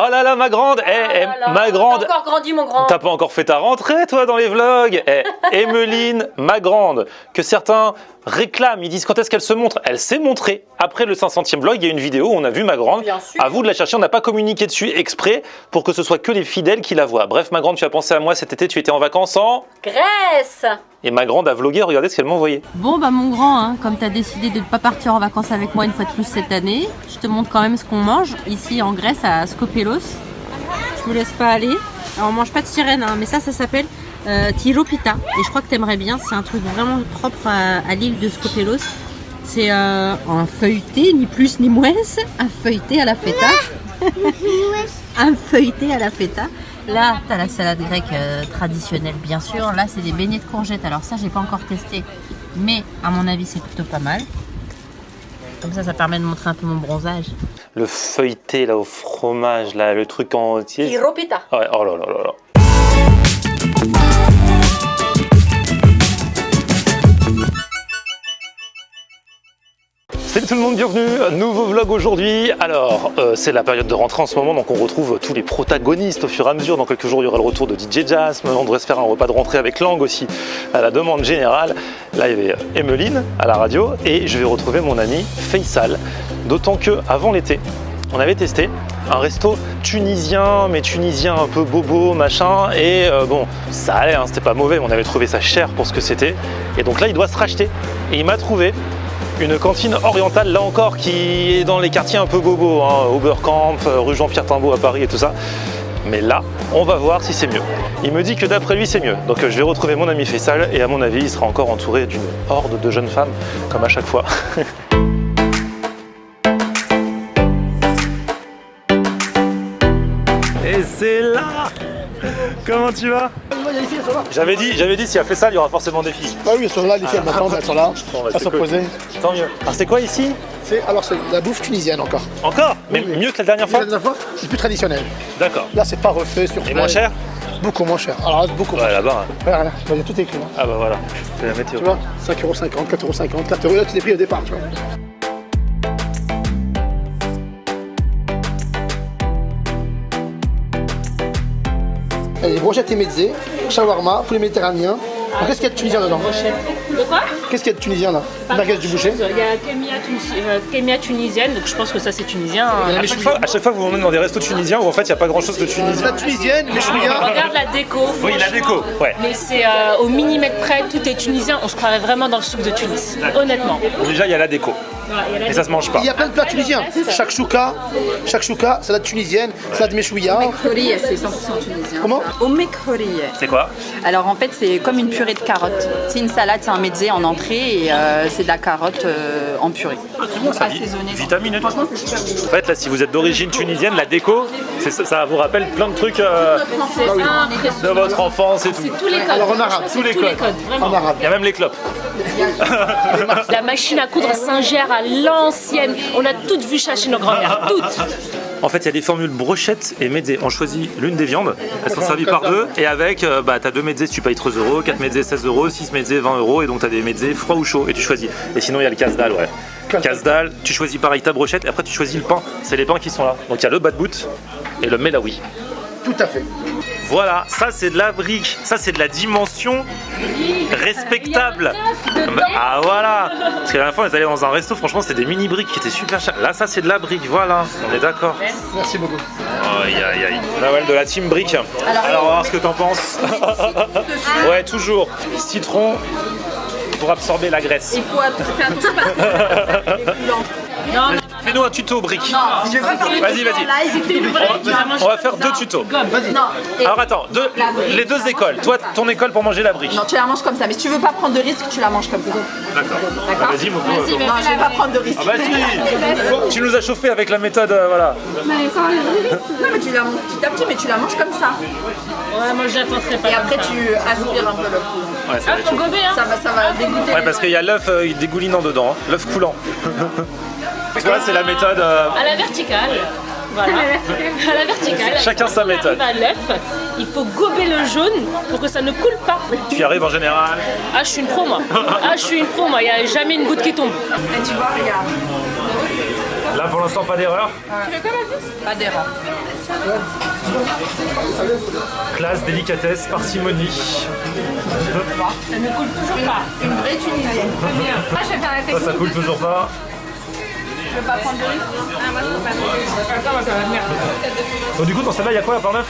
Oh là là, ma grande, ma grande. T'as encore grandi, mon grand. T'as pas encore fait ta rentrée, toi, dans les vlogs. Emeline, ma grande, que certains réclament, ils disent quand est-ce qu'elle se montre. Elle s'est montrée. Après le 500e vlog, il y a une vidéo où on a vu ma grande. À vous de la chercher, on n'a pas communiqué dessus exprès pour que ce soit que les fidèles qui la voient. Bref, ma grande, tu as pensé à moi cet été, tu étais en vacances en Grèce. Et ma grande a vlogué, regardez ce qu'elle m'a envoyé. Bon bah mon grand, hein, comme tu as décidé de ne pas partir en vacances avec moi une fois de plus cette année, je te montre quand même ce qu'on mange ici en Grèce à Skopelos. Je me laisse pas aller. Alors on mange pas de sirène, hein, mais ça s'appelle Tiropita. Et je crois que tu aimerais bien, c'est un truc vraiment propre à l'île de Skopelos. C'est un feuilleté, ni plus ni moins, un feuilleté à la feta. Un feuilleté à la feta. Là, tu as la salade grecque traditionnelle, bien sûr. Là, c'est des beignets de courgettes. Alors ça, j'ai pas encore testé, mais à mon avis, c'est plutôt pas mal. Comme ça permet de montrer un peu mon bronzage. Le feuilleté, là, au fromage, là, le truc entier. Tiropita. Ouais, oh là là là là. Salut tout le monde, bienvenue, nouveau vlog aujourd'hui. Alors, c'est la période de rentrée en ce moment, donc on retrouve tous les protagonistes au fur et à mesure. Dans quelques jours, il y aura le retour de DJ Jasm. On devrait se faire un repas de rentrée avec Lang aussi, à la demande générale. Là, il y avait Emeline à la radio et je vais retrouver mon ami Faisal. D'autant que avant l'été, on avait testé un resto tunisien, mais tunisien un peu bobo, machin. Et bon, ça allait, hein, c'était pas mauvais, mais on avait trouvé ça cher pour ce que c'était. Et donc là, il doit se racheter. Et il m'a trouvé une cantine orientale, là encore, qui est dans les quartiers un peu bobo, hein, Oberkampf, rue Jean-Pierre Timbaud à Paris et tout ça. Mais là, on va voir si c'est mieux. Il me dit que d'après lui, c'est mieux. Donc je vais retrouver mon ami Faisal et à mon avis, il sera encore entouré d'une horde de jeunes femmes, comme à chaque fois. Et c'est là! Comment tu vas? J'avais dit s'il y a Faisal, il y aura forcément des filles. Ah oui, elles sont là, les filles, elles m'attendent, elles sont là, Bon, bah, elles sont cool. posées. Tant mieux. Alors c'est quoi ici? Alors c'est la bouffe tunisienne encore. Encore? Mais Oui. mieux que la dernière fois? La dernière fois, c'est plus traditionnel. D'accord. Là, c'est pas refait sur. Et moins cher? Beaucoup moins cher. Alors là, beaucoup moins Ouais, cher. là-bas. Hein. Regarde, là, il y a tout écrit. Hein. Ah bah voilà, c'est la météo. Tu vois, 5,50 €, 4,50 €, 4 €, là, tu les pris au départ, tu vois. Il y a des brochettes et mezzés, shawarma, poulet méditerranéen. Alors, qu'est-ce qu'il y a de tunisien dedans? De quoi? Qu'est-ce qu'il y a de tunisien là? Merguez du boucher. Il y a kémia tunisienne, donc je pense que ça c'est tunisien. À chaque fois, vous m'emmenez dans des restos tunisiens où en fait il n'y a pas grand chose de tunisien. La tunisienne, les chouïas. Regarde la déco. Oui, la déco, ouais. Mais c'est au millimètre près, tout est tunisien. On se croirait vraiment dans le souk de Tunis, honnêtement. Déjà, il y a la déco. Et ça se mange pas. Il y a plein de plats tunisiens. Chaque chouka, salade tunisienne, salade méchouïa. Khorie, c'est 100% tunisien. Comment? Omek khorie. C'est quoi? Alors en fait, c'est comme une purée de carottes. C'est une salade, c'est un mezzé en entrée et c'est de la carotte en purée. C'est bon, ça Assaisonné. vitamine et tout. Franchement, c'est super bon. En fait, là, si vous êtes d'origine tunisienne, la déco, ça vous rappelle plein de trucs de votre enfance et tout. C'est tous les codes. Alors en arabe, C'est tous les codes, vraiment. En arabe. Il y a même les clopes. La machine à coudre Singer à l'ancienne. On a toutes vu ça chez nos grands-mères, toutes. En fait, il y a des formules brochettes et mezzés. On choisit l'une des viandes. Elles sont servies par deux. Et avec, t'as 2 mezzés, tu payes 13 €, 4 mezzés, 16 €, 6 mezzés, 20 €. Et donc, t'as des mezzés froids ou chauds. Et tu choisis. Et sinon, il y a le casse-dalle, ouais. Casse-dalle, tu choisis pareil ta brochette. Et après, tu choisis le pain. C'est les pains qui sont là. Donc, il y a le badbout et le melaoui. Tout à fait. Voilà, ça c'est de la brique, ça c'est de la dimension respectable. Ah voilà, parce que la dernière fois on est allé dans un resto, franchement c'était des mini briques qui étaient super chères. Là ça c'est de la brique, voilà, on est d'accord. Merci beaucoup. Aïe aïe aïe. Là ouais, de la team brique. Alors on va voir ce que t'en penses. Ouais, toujours. Citron pour absorber la graisse. Il faut faire tout ça. Non, non, Fais-nous un tuto brique. non, je vais pas faire des Vas-y, vas-y. live. On va faire 2 tutos. Non, et- Alors attends, les 2 écoles. Toi, ton école pour manger la brique. non, tu la manges comme ça. Mais si tu veux pas prendre de risque, tu la manges comme ça. D'accord. D'accord. Vas-y, mon Non, je vais pas prendre de risque. Ah vas-y. Tu nous as chauffé avec la méthode, voilà. Non, mais tu la manges petit à petit, mais tu la manges comme ça. Ouais, moi je la tenterai pas. Et comme après, ça. tu aspires un peu le coup. Ouais, ça va être Faut chaud. gober, hein. Ça va dégoûter. Ouais, parce qu'il y a l'œuf dégoulinant dedans, hein. L'œuf coulant. Parce que là, c'est la méthode. À la verticale. Voilà. À la verticale. Chacun sa méthode. On arrive à l'œuf, il faut gober le jaune pour que ça ne coule pas. Tu y arrives en général. Ah, je suis une pro, moi. Ah, je suis une pro, moi. Il n'y a jamais une goutte qui tombe. Et tu vois, regarde. Là pour l'instant pas d'erreur. Pas d'erreur. Classe, délicatesse, parcimonie. Ça ne coule toujours pas. Une vraie tunisienne. Moi, je vais faire la technique. Ça coule toujours pas. Je veux pas prendre de risque. Ah, moi, je peux pas. Attends, ça va venir. Donc du coup dans celle-là il y a quoi à part neuf?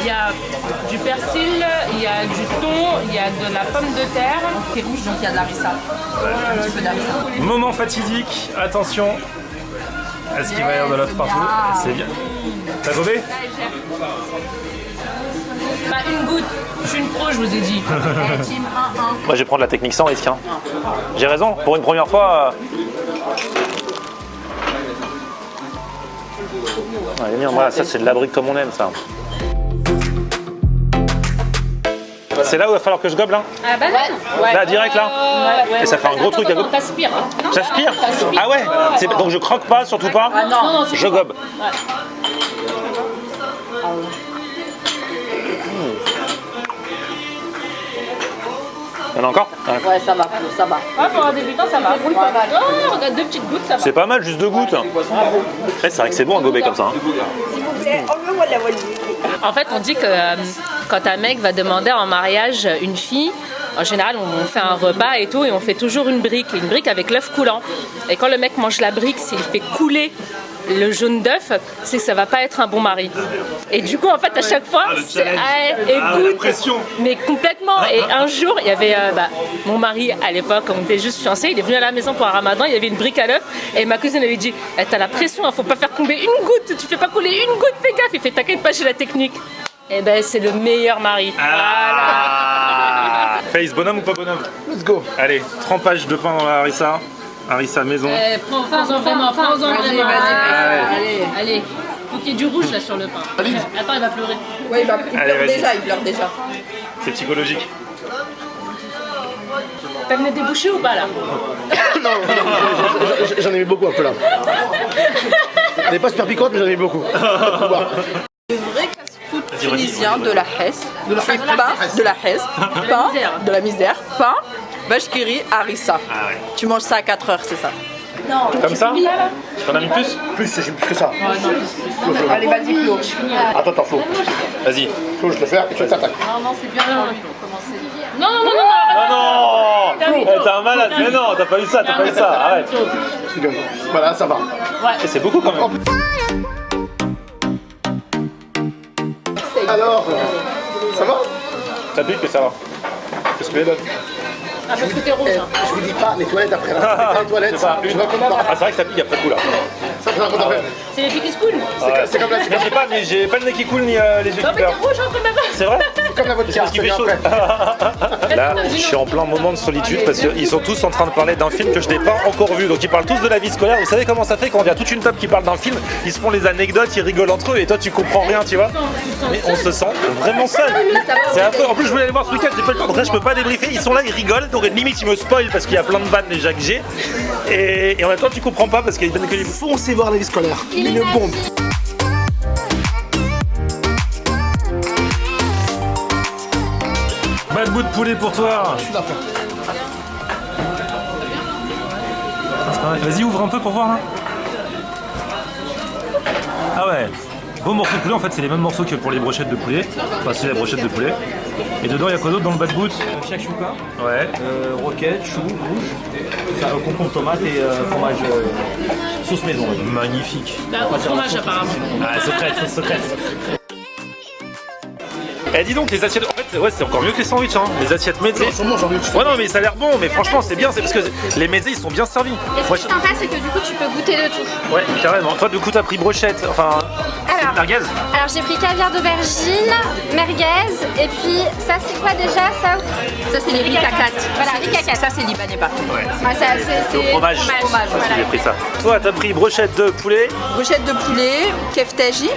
Il y a du persil, il y a du thon, il y a de la pomme de terre. C'est rouge, donc il y a de l'harissa. Un petit peu d'harissa. Moment fatidique, attention. Est-ce qu'il va y avoir de l'œuf partout? C'est bien. T'as gobé? Bah, une goutte. Je suis une pro, je vous ai dit. Team 1-1. Moi je vais prendre la technique sans risque. Hein. J'ai raison, pour une première fois. Ouais, bien, voilà, ça c'est de la brique comme on aime ça. C'est là où il va falloir que je gobe là? Ah bah ouais. Là direct là? Et ça fait un gros truc à gober. T'aspires. J'aspire? Ah ouais? Donc je croque pas, surtout pas? Ah non. Non, Je gobe. Il y en a encore? Ouais. Ouais, ça va, ça va. Ah, pour un débutant, ça va. Oh, regarde, 2 petites gouttes, ça va. C'est pas mal, juste 2 gouttes. C'est vrai que c'est bon à gober comme ça. Hein. En fait, on dit que quand un mec va demander en mariage une fille, en général, on fait un repas et tout, et on fait toujours une brique avec l'œuf coulant. Et quand le mec mange la brique, s'il fait couler le jaune d'œuf, c'est que ça va pas être un bon mari. Et du coup, en fait, à chaque fois, c'est écoute, mais complètement. Et un jour, il y avait mon mari à l'époque, on était juste fiancés, il est venu à la maison pour un ramadan, il y avait une brique à l'œuf, et ma cousine avait dit t'as la pression, faut pas faire couler une goutte, tu fais pas couler une goutte, fais gaffe. Il fait t'inquiète pas, j'ai la technique. Et ben c'est le meilleur mari. Ah. Face, bonhomme ou pas bonhomme? Let's go. Allez, trempage de pain dans la harissa. Harissa maison. Prends-en vraiment, prends-en vraiment. Allez, faut qu'il y ait du rouge là sur le pain. Allez. Attends, il va pleurer. Ouais, il Allez, pleure vas-y. déjà, il pleure déjà. C'est psychologique. T'as le nez débouché ou pas là? Non, j'en ai mis beaucoup un peu là. Elle n'est pas super piquante, mais j'en ai mis beaucoup. Le vrai casse-croûte tunisien de la Hesse. C'est pain de la Hesse, pain de la misère, pain, vache qui rit, harissa. Ah ouais. Tu manges ça à 4 heures, c'est ça. Comme ça? T'en as mis plus? Plus, j'ai plus que ça. Allez, vas-y, Flo. Attends, Flo. Vas-y. Flo, je le fais et tu t'attaques. Non, c'est bien pour commencer. Non. Ah non! T'es un malade, mais non, t'as pas eu ça, arrête. C'est bien. Voilà, ça va. Et c'est beaucoup quand même. Alors, ça va? Ça pique que ça va. Qu'est-ce que les donne? Ah, parce que t'es rouge. Hein. Je vous dis pas les toilettes après. Là. Les toilettes, C'est pas je une. raconte pas. Ah, c'est vrai que ça pique après coup là. Ça fait un compte après. C'est les filles qui se coulent. C'est comme la Je sais pas, mais j'ai pas le nez qui coule ni les yeux Non, qui mais t'es pleurent. rouge hein, quand même. C'est vrai? c'est comme la vodka, Parce qu'il ça fait vient chaud. après. Là, je suis en plein moment de solitude parce qu'ils sont tous en train de parler d'un film que je n'ai pas encore vu. Donc ils parlent tous de la vie scolaire. Vous savez comment ça fait quand il y a toute une table qui parle d'un film? Ils se font les anecdotes, ils rigolent entre eux et toi tu comprends rien, tu vois? Mais on se sent vraiment seul. C'est affreux. En plus, je voulais aller voir ce week-end, j'ai pas le temps. Donc là, je peux pas débriefer. Ils sont là, ils rigolent. Donc limite, ils me spoilent parce qu'il y a plein de vannes déjà que j'ai. Et en même temps, tu comprends pas parce qu'il y a que des Foncez voir la vie scolaire. Une bombe. Bad bout de poulet pour toi. Je suis là, frère. Vas-y, ouvre un peu pour voir. Hein. Ah ouais. Beau morceau de poulet, en fait, c'est les mêmes morceaux que pour les brochettes de poulet. Enfin, c'est la brochette de poulet. Et dedans, il y a quoi d'autre dans le bad boot? Shakshuka, Ouais. roquette, chou, rouge, concombre, tomate et fromage sauce maison. Magnifique. Au fromage apparemment. Ah, secrète, c'est secrète. Eh, dis donc, les assiettes. En fait, ouais, c'est encore mieux que les sandwichs, hein. Les assiettes mezzé. Sûrement, j'en ai eu. Ouais, non, mais ça a l'air bon, mais franchement, c'est bien, c'est parce que les mezzés, ils sont bien servis. Et ce Moi, qui est sympa, c'est que du coup, tu peux goûter de tout. Ouais, carrément. Toi, du coup, t'as pris brochette, enfin, Alors, merguez. alors j'ai pris caviar d'aubergine, merguez, et puis ça, c'est quoi déjà ça? Ça, c'est les ricacates. Voilà, ricacates. Ça, c'est libanais partout. Ouais. Ah, ça, c'est Au fromage. fromage, Moi aussi, voilà. j'ai pris ça. Toi, t'as pris brochette de poulet. Brochette de poulet, kefteji,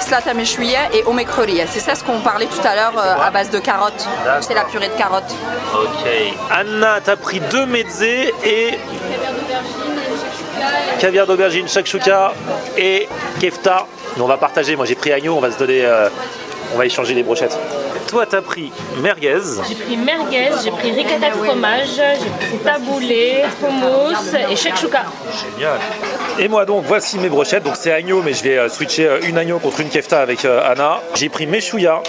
slata meshouia et omekroria. C'est ça ce qu'on parlait tout à l'heure à base de carottes. C'est la purée de carottes. Ok. Anna, t'as pris 2 mezzés et caviar d'aubergine, shakshuka et kefta. Nous, on va partager. Moi, j'ai pris agneau. On va se donner On va échanger les brochettes. Toi, t'as pris merguez. J'ai pris merguez, j'ai pris ricotta de fromage, j'ai pris taboulé, hummus et shakshuka. Génial. Et moi donc, voici mes brochettes. Donc c'est agneau, mais je vais switcher une agneau contre une kefta avec Anna. J'ai pris meshouya,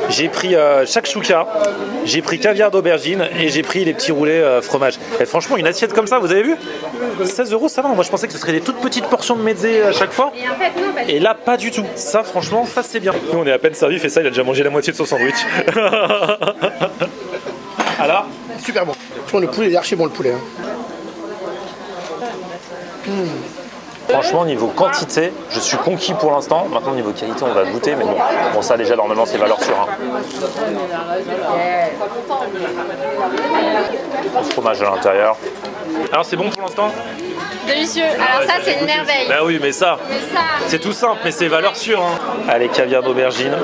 j'ai pris shakshuka, j'ai pris caviar d'aubergine et j'ai pris les petits roulés fromage. Et franchement, une assiette comme ça, vous avez vu 16 €, ça va. Moi, je pensais que ce serait des toutes petites portions de mezzé à chaque fois. Et en fait, non, Et là, pas du tout. Ça, franchement, ça c'est bien. Nous, on est à peine servi. Fait ça, il a déjà mangé la moitié de son sandwich. Alors, Super bon. Franchement, le poulet, il est archi bon le poulet. Hein. franchement, niveau quantité, je suis conquis pour l'instant. Maintenant, niveau qualité, on va goûter. Mais bon ça, déjà, normalement, c'est valeur sûre. Hein. Le fromage à l'intérieur. Alors, c'est bon pour l'instant? délicieux. Alors ça, c'est une merveille. Bah oui, mais ça, Mais ça, c'est tout simple, mais c'est valeur sûre. Hein. Allez, caviar d'aubergine.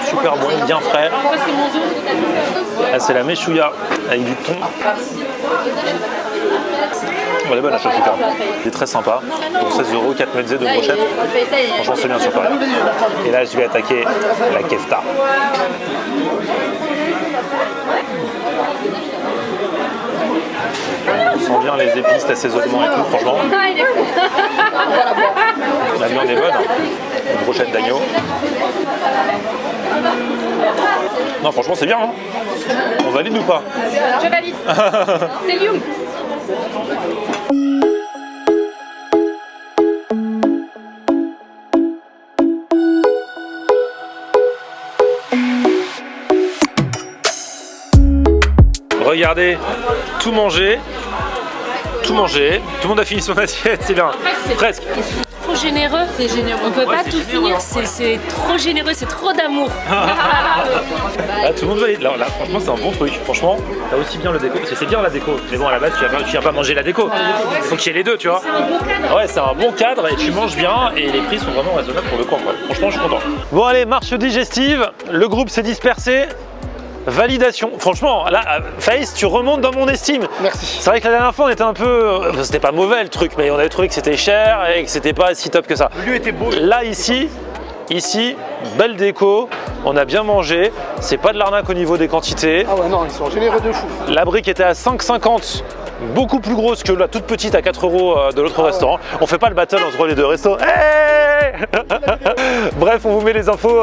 Super bon, bien frais. Ah, c'est la meshouya avec du thon. Elle est bonne la shakshuka. C'est très sympa. Pour 16 €, 4 mezzés de brochette. Franchement, c'est bien supérieur. Et là, je vais attaquer la kefta. On sent bien les épices, l'assaisonnement et tout, franchement. ah, il est fou. La viande est bonne. Une brochette d'agneau. Non, franchement, c'est bien. Hein. On valide ou pas? Je valide. C'est Lyoum. Regardez, tout manger. Tout manger. Tout le monde a fini son assiette, c'est bien. Presque. Trop généreux. C'est généreux. On peut Ouais, pas c'est tout généreux. finir, c'est trop généreux, c'est trop d'amour. Là, tout le monde valide. Là, franchement, c'est un bon truc. Franchement, t'as aussi bien le déco. Parce que c'est bien la déco. Mais bon, à la base, tu viens pas manger la déco. Il faut qu'il y ait les deux, tu vois. Ouais, c'est un bon cadre et tu manges bien et les prix sont vraiment raisonnables pour le coin. Quoi. Franchement, je suis content. Bon, allez, marche digestive. Le groupe s'est dispersé. Validation. Franchement, là, Faïs, tu remontes dans mon estime. Merci. C'est vrai que la dernière fois, on était un peu. C'était pas mauvais le truc, mais on avait trouvé que c'était cher et que c'était pas si top que ça. Le lieu était beau. Là, ici, belle déco, on a bien mangé, c'est pas de l'arnaque au niveau des quantités. Ah ouais, non, ils sont généreux de fou. La brique était à 5,50, beaucoup plus grosse que la toute petite à 4 € de l'autre restaurant. On fait pas le battle entre les deux restos. Hey bref, on vous met les infos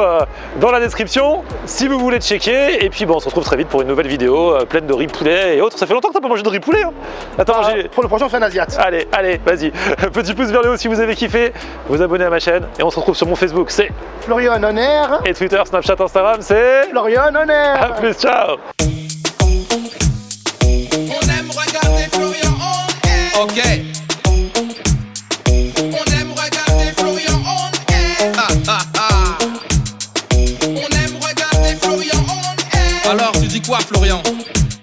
dans la description si vous voulez checker. Et puis bon, on se retrouve très vite pour une nouvelle vidéo pleine de riz poulet et autres. Ça fait longtemps que t'as pas mangé de riz poulet. Hein. Attends, Pour le prochain, on fait un asiat. Allez, vas-y. Petit pouce vers le haut si vous avez kiffé. Vous abonnez à ma chaîne et on se retrouve sur mon Facebook, c'est Florian on air. et Twitter, Snapchat, Instagram, c'est Florian on air. à plus, ciao. On aime regarder Florian on air. Ok. On aime regarder Florian on air. On aime regarder Florian on air. Alors tu dis quoi Florian?